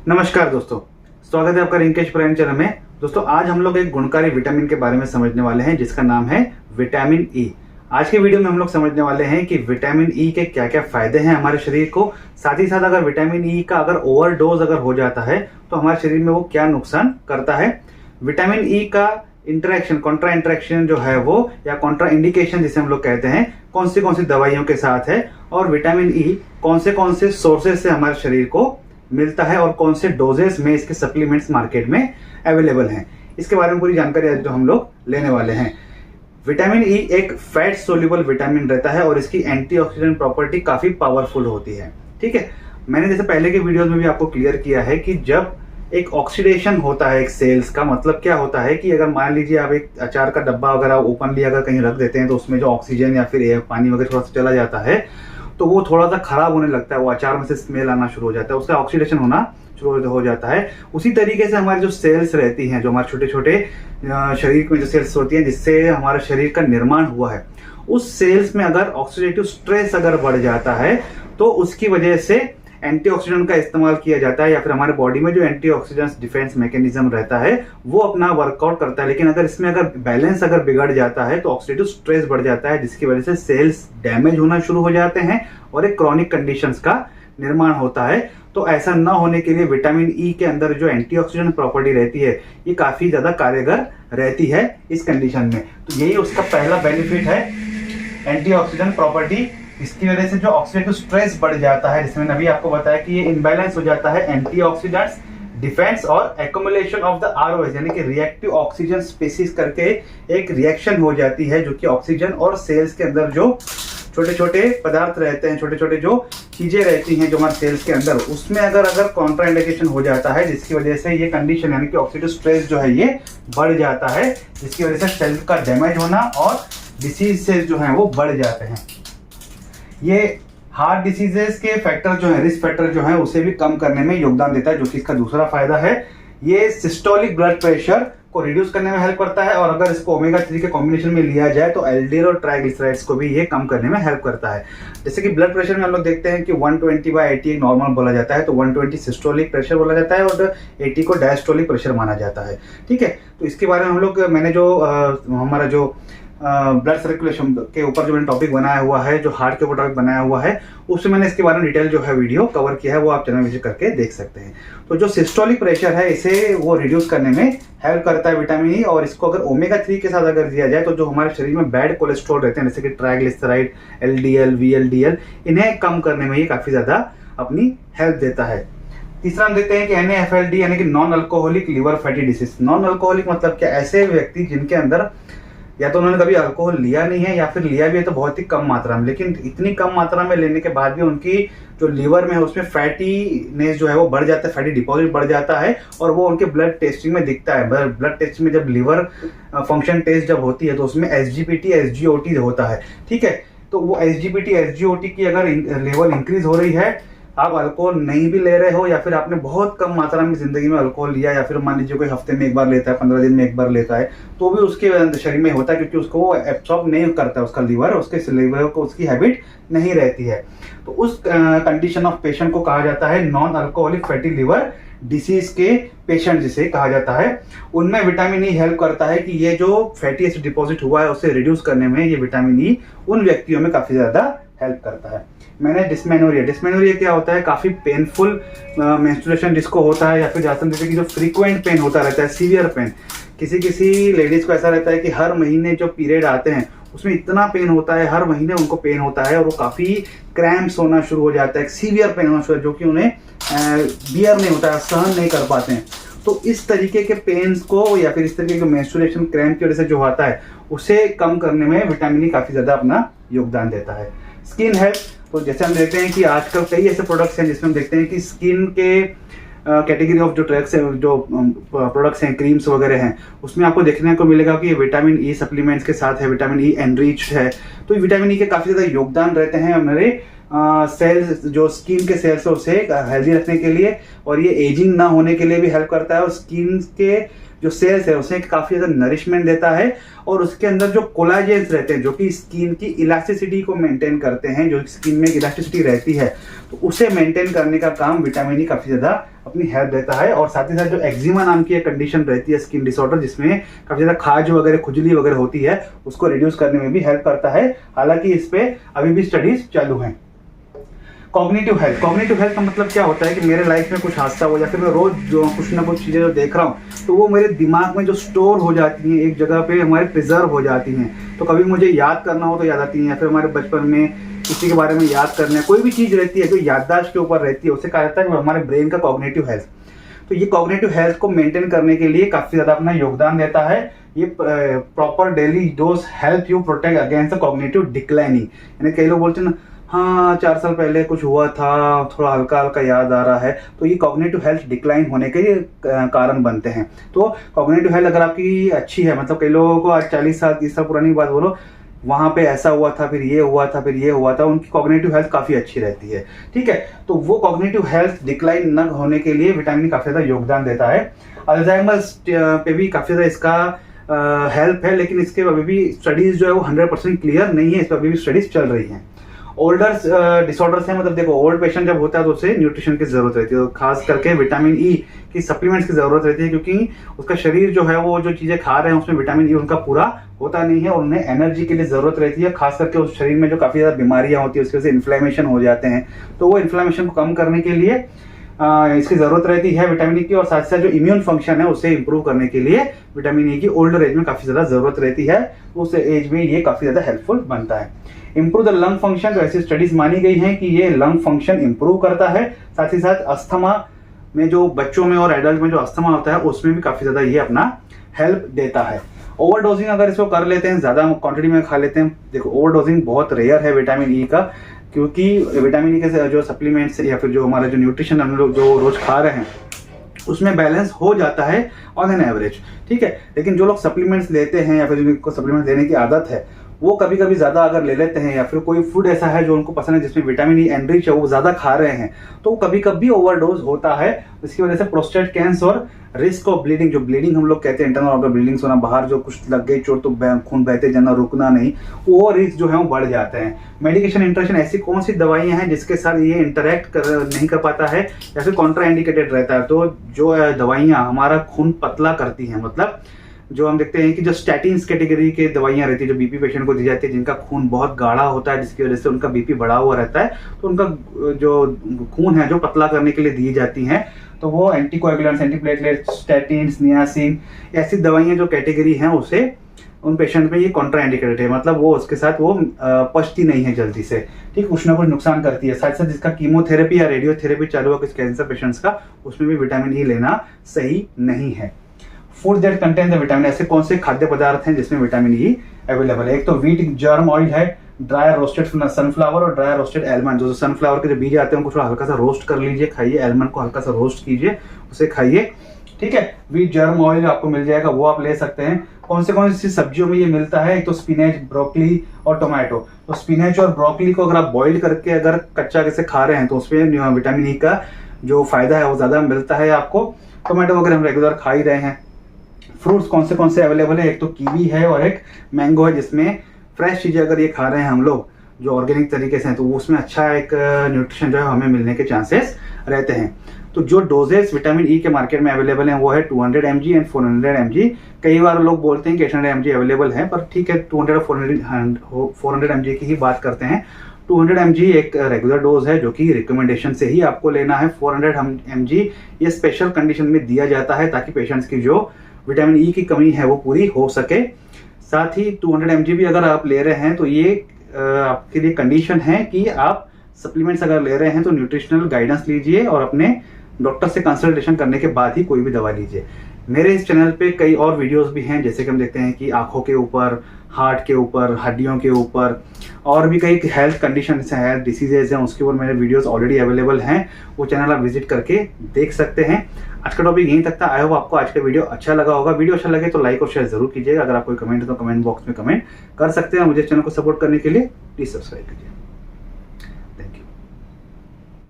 नमस्कार दोस्तों, स्वागत है आपका रिंकेश प्राइम चैनल में। दोस्तों आज हम लोग एक गुणकारी विटामिन के बारे में समझने वाले हैं जिसका नाम है विटामिन ई। आज के वीडियो में हम लोग समझने वाले हैं कि विटामिन ई के क्या क्या फायदे हैं हमारे शरीर को, साथ ही साथ अगर विटामिन ई का अगर ओवरडोज अगर हो जाता है तो हमारे शरीर में वो क्या नुकसान करता है। विटामिन ई का इंटरेक्शन, कॉन्ट्रा इंटरेक्शन जो है वो, या कॉन्ट्रा इंडिकेशन जिसे हम लोग कहते हैं, कौन सी दवाइयों के साथ है, और विटामिन ई कौन से सोर्सेज से हमारे शरीर को मिलता है और कौन से डोजेस में इसके सप्लीमेंट्स मार्केट में अवेलेबल हैं, इसके बारे में पूरी जानकारी आज जो हम लोग लेने वाले हैं। विटामिन ई एक फैट सोल्यूबल विटामिन रहता है और इसकी एंटीऑक्सीडेंट प्रॉपर्टी काफी पावरफुल होती है। ठीक है, मैंने जैसे पहले के वीडियोस में भी आपको क्लियर किया है कि जब एक ऑक्सीडेशन होता है एक सेल्स का, मतलब क्या होता है कि अगर मान लीजिए आप एक अचार का डब्बा अगर आप ओपनली अगर कहीं रख देते हैं तो उसमें जो ऑक्सीजन या फिर एयर पानी वगैरह थोड़ा सा चला जाता है तो वो थोड़ा सा खराब होने लगता है, वो अचार में से स्मेल आना शुरू हो जाता है, उसका ऑक्सीडेशन होना शुरू हो जाता है। उसी तरीके से हमारी जो सेल्स रहती हैं, जो हमारे छोटे छोटे शरीर में जो सेल्स होती हैं जिससे हमारे शरीर का निर्माण हुआ है, उस सेल्स में अगर ऑक्सीडेटिव स्ट्रेस अगर बढ़ जाता है तो उसकी वजह से एंटीऑक्सीडेंट का इस्तेमाल किया जाता है, या फिर हमारे बॉडी में जो एंटीऑक्सीडेंट डिफेंस मैकेनिज्म रहता है वो अपना वर्कआउट करता है। लेकिन अगर इसमें अगर बैलेंस अगर बिगड़ जाता है तो ऑक्सीडेटिव स्ट्रेस बढ़ जाता है, जिसकी वजह से सेल्स डैमेज होना शुरू हो जाते हैं और एक क्रॉनिक कंडीशंस का निर्माण होता है। तो ऐसा न होने के लिए विटामिन ई के अंदर जो एंटीऑक्सीडेंट प्रॉपर्टी रहती है ये काफी ज्यादा कारगर रहती है इस कंडीशन में। तो यही उसका पहला बेनिफिट है, एंटीऑक्सीडेंट प्रॉपर्टी। इसकी वजह से जो ऑक्सीडेटिव स्ट्रेस बढ़ जाता है, जिसमें अभी आपको बताया कि ये इनबैलेंस हो जाता है, एंटीऑक्सीडेंट्स डिफेंस और एक्युमुलेशन ऑफ द आरओएस यानी कि रिएक्टिव ऑक्सीजन स्पीसीज करके एक रिएक्शन हो जाती है, जो कि ऑक्सीजन और सेल्स के अंदर जो छोटे छोटे पदार्थ रहते हैं, छोटे छोटे जो चीजें रहती हैं जो हमारे सेल्स के अंदर, उसमें अगर कॉन्ट्राइंडिकेशन हो जाता है, जिसकी वजह से ये कंडीशन यानी कि ऑक्सीडेटिव स्ट्रेस जो है ये बढ़ जाता है, जिसकी वजह से सेल का डैमेज होना और डिसीजेस जो है वो बढ़ जाते हैं। ये हार्ट डिसीजेस के फैक्टर जो है, रिस्क फैक्टर जो है, उसे भी कम करने में योगदान देता है, जो कि इसका दूसरा फायदा है। ये सिस्टोलिक ब्लड प्रेशर को रिड्यूस करने में हेल्प करता है, और अगर इसको ओमेगा 3 के कॉम्बिनेशन में लिया जाए तो एलडीएल और ट्राइग्लिसराइड्स को भी ये कम करने में हेल्प करता है। जैसे कि ब्लड प्रेशर में हम लोग देखते हैं कि 120/80 एक नॉर्मल बोला जाता है, तो 120 सिस्टोलिक प्रेशर बोला जाता है और 80 को डायस्टोलिक प्रेशर माना जाता है। ठीक है, तो इसके बारे में हम लोग, मैंने जो हमारा जो ब्लड सर्कुलेशन के ऊपर जो मैंने टॉपिक बनाया हुआ है, जो हार्ट के ऊपर टॉपिक बनाया हुआ है, उसमें मैंने इसके बारे में डिटेल जो है वीडियो कवर किया है, वो आप चैनल विजिट करके देख सकते हैं। तो जो सिस्टोलिक प्रेशर है इसे वो रिड्यूस करने में हेल्प करता है विटामिन ई, और इसको अगर ओमेगा 3 के साथ अगर दिया जाए तो जो हमारे शरीर में बैड कोलेस्ट्रॉल रहते हैं, जैसे कि ट्राइग्लिसराइड, एलडीएल, वीएलडीएल, इन्हें कम करने में ये काफी ज्यादा अपनी हेल्प देता है। तीसरा हम देखते हैं कि NAFLD यानी कि non alcoholic liver fatty disease. Non alcoholic मतलब क्या, ऐसे व्यक्ति जिनके अंदर या तो उन्होंने कभी अल्कोहल लिया नहीं है, या फिर लिया भी है तो बहुत ही कम मात्रा में, लेकिन इतनी कम मात्रा में लेने के बाद भी उनकी जो लिवर में है उसमें फैटीनेस जो है वो बढ़ जाता है, फैटी डिपॉजिट बढ़ जाता है, और वो उनके ब्लड टेस्टिंग में दिखता है। ब्लड टेस्ट में जब लिवर फंक्शन टेस्ट जब होती है तो उसमें SGPT SGOT होता है। ठीक है, तो वो SGPT SGOT की अगर लेवल इंक्रीज हो रही है, आप अल्कोहल नहीं भी ले रहे हो या फिर आपने बहुत कम मात्रा में जिंदगी में अल्कोहल लिया, या फिर मान लीजिए कोई हफ्ते में एक बार लेता है, 15 दिन में एक बार लेता है, तो भी उसके शरीर में होता है, क्योंकि उसको वो एब्सॉर्ब नहीं करता है, उसका लिवर, उसके लिवर को उसकी हैबिट नहीं रहती है। तो उस कंडीशन ऑफ पेशेंट को कहा जाता है non alcoholic fatty liver disease के पेशेंट, जिसे कहा जाता है। उनमें विटामिन ई हेल्प करता है कि ये जो फैटी एसिड डिपॉजिट हुआ है उसे रिड्यूस करने में ये विटामिन ई उन व्यक्तियों में काफी ज्यादा हेल्प करता है। मैंने डिस्मेनोरिया क्या होता है, काफी पेनफुल मेंस्ट्रुएशन जिसको होता है, या फिर जासन जैसे कि जो फ्रीक्वेंट पेन होता रहता है, सीवियर पेन। किसी लेडीज को ऐसा रहता है कि हर महीने जो पीरियड आते हैं उसमें इतना पेन होता है, हर महीने उनको पेन होता है, और वो काफी क्रैम्प्स होना शुरू हो जाता है, सीवियर पेन होना शुरू, जो कि उन्हें बियर नहीं होता है, सहन नहीं कर पाते हैं। तो इस तरीके के पेन्स को, या फिर इस तरीके के मेंस्ट्रुएशन क्रैम्प की वजह से जो आता है, उसे कम करने में विटामिन ई काफी ज्यादा अपना योगदान देता है। स्किन हेल्थ, तो जैसे हम देखते हैं कि आजकल कई ऐसे प्रोडक्ट्स हैं जिसमें हम देखते हैं कि स्किन के कैटेगरी ऑफ जो ट्रैक्स है, जो प्रोडक्ट्स हैं, क्रीम्स वगैरह हैं, उसमें आपको देखने को मिलेगा कि ये विटामिन ई सप्लीमेंट्स के साथ है, विटामिन ई एनरिच्ड है। तो विटामिन ई के काफी ज्यादा योगदान रहते हैं हमारे सेल्स, जो स्किन के सेल्स है उसे हेल्दी रखने के लिए, और ये एजिंग ना होने के लिए भी हेल्प करता है, और स्किन के जो सेल्स है उसे काफी ज्यादा नरिशमेंट देता है और उसके अंदर जो कोलाजेंस रहते हैं जो कि स्किन की इलास्टिसिटी को मेंटेन करते हैं, जो स्किन में इलास्टिसिटी रहती है तो उसे मेंटेन करने का काम विटामिन ई काफी ज्यादा अपनी हेल्प देता है। और साथ ही साथ जो एक्जिमा नाम की एक कंडीशन रहती है, स्किन डिसऑर्डर, जिसमें काफी ज्यादा खाज वगैरह, खुजली वगैरह होती है, उसको रिड्यूस करने में भी हेल्प करता है। हालांकि इस पे अभी भी स्टडीज चालू हैं। कॉग्निटिव हेल्थ, कॉग्निटिव हेल्थ का मतलब क्या होता है कि मेरे लाइफ में कुछ हादसा हो या फिर मैं रोज जो कुछ ना कुछ चीजें जो देख रहा हूँ तो वो मेरे दिमाग में जो स्टोर हो जाती हैं, एक जगह पे हमारे प्रिजर्व हो जाती हैं। तो कभी मुझे याद करना हो तो याद आती हैं, या फिर हमारे बचपन में किसी के बारे में याद करना है, कोई भी चीज रहती है जो याददाश्त के ऊपर रहती है, उसे कहा जाता है कि हमारे ब्रेन का कॉग्निटिव हेल्थ। तो ये कॉग्निटिव हेल्थ को मेंटेन करने के लिए काफी ज्यादा अपना योगदान देता है। ये proper daily dose help you protect against the cognitive declining. यानी कई लोग बोलते हैं ना, हाँ 4 साल पहले कुछ हुआ था, थोड़ा हल्का हल्का याद आ रहा है, तो ये कॉग्निटिव हेल्थ डिक्लाइन होने के कारण बनते हैं। तो कॉग्निटिव हेल्थ अगर आपकी अच्छी है, मतलब कई लोगों को आज 40 साल 30 साल पुरानी बात बोलो, वहां पे ऐसा हुआ था, फिर ये हुआ था, फिर ये हुआ था, उनकी कॉग्निटिव हेल्थ काफी अच्छी रहती है। ठीक है, तो वो कॉग्निटिव हेल्थ डिक्लाइन न होने के लिए विटामिन काफी ज्यादा योगदान देता है। अल्जाइमर्स पे भी काफी ज्यादा इसका हेल्प है, लेकिन इसके अभी भी स्टडीज जो है वो 100% क्लियर नहीं है, इस पर अभी भी स्टडीज चल रही हैं। ओल्डर्स डिसऑर्डर्स है, मतलब देखो ओल्ड पेशेंट जब होता है तो उसे न्यूट्रिशन की जरूरत रहती है, तो खास करके विटामिन ई की सप्लीमेंट्स की जरूरत रहती है, क्योंकि उसका शरीर जो है वो जो चीजें खा रहे हैं उसमें विटामिन ई उनका पूरा होता नहीं है और उन्हें एनर्जी के लिए जरूरत रहती है। खास करके उस शरीर में जो काफी ज्यादा बीमारियां होती है उसकी वजह से इन्फ्लेमेशन हो जाते हैं, तो वो इन्फ्लेमेशन को कम करने के लिए इसकी जरूरत रहती है विटामिन ई की। और साथ साथ जो इम्यून फंक्शन है उसे इंप्रूव करने के लिए विटामिन ई की ओल्डर एज में काफी ज्यादा जरूरत रहती है, उस एज में ये काफी ज्यादा हेल्पफुल बनता है। इंप्रूव द लंग फंक्शन, तो ऐसी स्टडीज मानी गई है कि ये लंग फंक्शन इंप्रूव करता है। साथ ही साथ अस्थमा में, जो बच्चों में और एडल्ट में जो अस्थमा होता है उसमें भी काफी ज्यादा ये अपना हेल्प देता है। ओवरडोजिंग अगर इसको कर लेते हैं, ज्यादा क्वांटिटी में खा लेते हैं, देखो ओवरडोजिंग बहुत रेयर है विटामिन ई का, क्योंकि विटामिन ई के जो सप्लीमेंट्स या फिर जो हमारा जो न्यूट्रिशन हम लोग जो रोज खा रहे हैं उसमें बैलेंस हो जाता है ऑन एन एवरेज। ठीक है, लेकिन जो लोग सप्लीमेंट्स लेते हैं या फिर जिनको सप्लीमेंट्स लेने की आदत है वो कभी कभी ज्यादा अगर ले लेते हैं, या फिर कोई फूड ऐसा है जो उनको पसंद है जिसमें विटामिन ई एनरिच है, वो ज्यादा खा रहे हैं, तो कभी कभी ओवरडोज होता है। इसकी वजह से प्रोस्टेट कैंसर और रिस्क ऑफ ब्लीडिंग, जो ब्लीडिंग हम लोग कहते हैं इंटरनल ऑर्गन ब्लीडिंग होना, बाहर जो कुछ लग गई चोट तो खून बहते जाना, रुकना नहीं, वो रिस्क जो है वो बढ़ जाते हैं। मेडिकेशन इंटरेक्शन, ऐसी कौन सी दवाइयां हैं जिसके साथ ये इंटरेक्ट नहीं कर पाता है या फिर कॉन्ट्रा इंडिकेटेड रहता है, तो जो दवाइयां हमारा खून पतला करती हैं, मतलब जो हम देखते हैं कि जो स्टैटिन्स कैटेगरी के दवाइयां रहती है जो बीपी पेशेंट को दी जाती है, जिनका खून बहुत गाढ़ा होता है जिसकी वजह से उनका बीपी बढ़ा हुआ रहता है, तो उनका जो खून है जो पतला करने के लिए दी जाती हैं, तो वो एंटीकोएगुलेंट्स, एंटीप्लेटलेट्स, स्टैटिन्स, नियासिन, ऐसी दवाइयां जो कैटेगरी हैं उसे उन पेशेंट में ये कॉन्ट्रा इंडिकेटेड है, मतलब वो उसके साथ वो पचती नहीं है जल्दी से, ठीक, कुछ ना कुछ नुकसान करती है। साथ साथ जिसका कीमोथेरेपी या रेडियोथेरेपी चालू है कुछ कैंसर पेशेंट्स का, उसमें भी विटामिन ई लेना सही नहीं है। Food that contain the vitamin, ऐसे कौन से खाद्य पदार्थ हैं जिसमें विटामिन ई अवेलेबल है? एक तो व्हीट जर्म ऑयल है, ड्राई रोस्टेड सनफ्लावर और ड्राई रोस्टेड एलमंड, जो सनफ्लावर के जो बीज आते हैं उनको थोड़ा हल्का सा रोस्ट कर लीजिए, खाइए, एलमंड को हल्का सा रोस्ट कीजिए, उसे खाइए। ठीक है, व्हीट जर्म ऑयल आपको मिल जाएगा, वो आप ले सकते हैं। कौन सी सब्जियों में ये मिलता है? एक तो स्पिनेच, ब्रोकली और टोमेटो। तो स्पिनेच और ब्रोकली को अगर आप बॉइल करके अगर कच्चा कैसे खा रहे हैं तो उसमें विटामिन ई का जो फायदा है वो ज्यादा मिलता है आपको। टोमेटो वगैरह हम रेगुलर खा ही रहे हैं। फ्रूट्स कौन से अवेलेबल है? एक तो कीवी है और एक मैंगो है, जिसमें फ्रेश चीजें अगर ये खा रहे हैं हम लोग जो ऑर्गेनिक तरीके से हैं तो उसमें अच्छा एक न्यूट्रिशन जो है हमें मिलने के चांसेस रहते हैं। तो जो डोजेस विटामिन ई के मार्केट में अवेलेबल हैं वो है 200 mg एंड 400 mg। कई बार लोग बोलते हैं कि 800 mg अवेलेबल है, पर ठीक है 200 और 400 mg की ही बात करते हैं। 200 mg एक रेगुलर डोज है जो कि रिकमेंडेशन से ही आपको लेना है। 400 mg ये स्पेशल कंडीशन में दिया जाता है ताकि पेशेंट्स की जो विटामिन ई की कमी है वो पूरी हो सके। साथ ही 200 mg भी अगर आप ले रहे हैं तो ये आपके लिए कंडीशन है कि आप सप्लीमेंट्स अगर ले रहे हैं तो न्यूट्रिशनल गाइडेंस लीजिए और अपने डॉक्टर से कंसल्टेशन करने के बाद ही कोई भी दवा लीजिए। मेरे इस चैनल पे कई और वीडियोस भी हैं, जैसे कि हम देखते हैं कि आंखों के ऊपर, हार्ट के ऊपर, हड्डियों के ऊपर और भी कई हेल्थ कंडीशंस हैं, हेल्थ डिसीजेज हैं, उसके ऊपर मेरे वीडियोस ऑलरेडी अवेलेबल हैं, वो चैनल आप विजिट करके देख सकते हैं। आज का टॉपिक यहीं तक था। आई होप आपको आज का वीडियो अच्छा लगा होगा। वीडियो अच्छा लगे तो लाइक और शेयर जरूर कीजिएगा। अगर आप कोई कमेंट है तो कमेंट बॉक्स में कमेंट कर सकते हैं। मुझे चैनल को सपोर्ट करने के लिए प्लीज सब्सक्राइब कीजिए।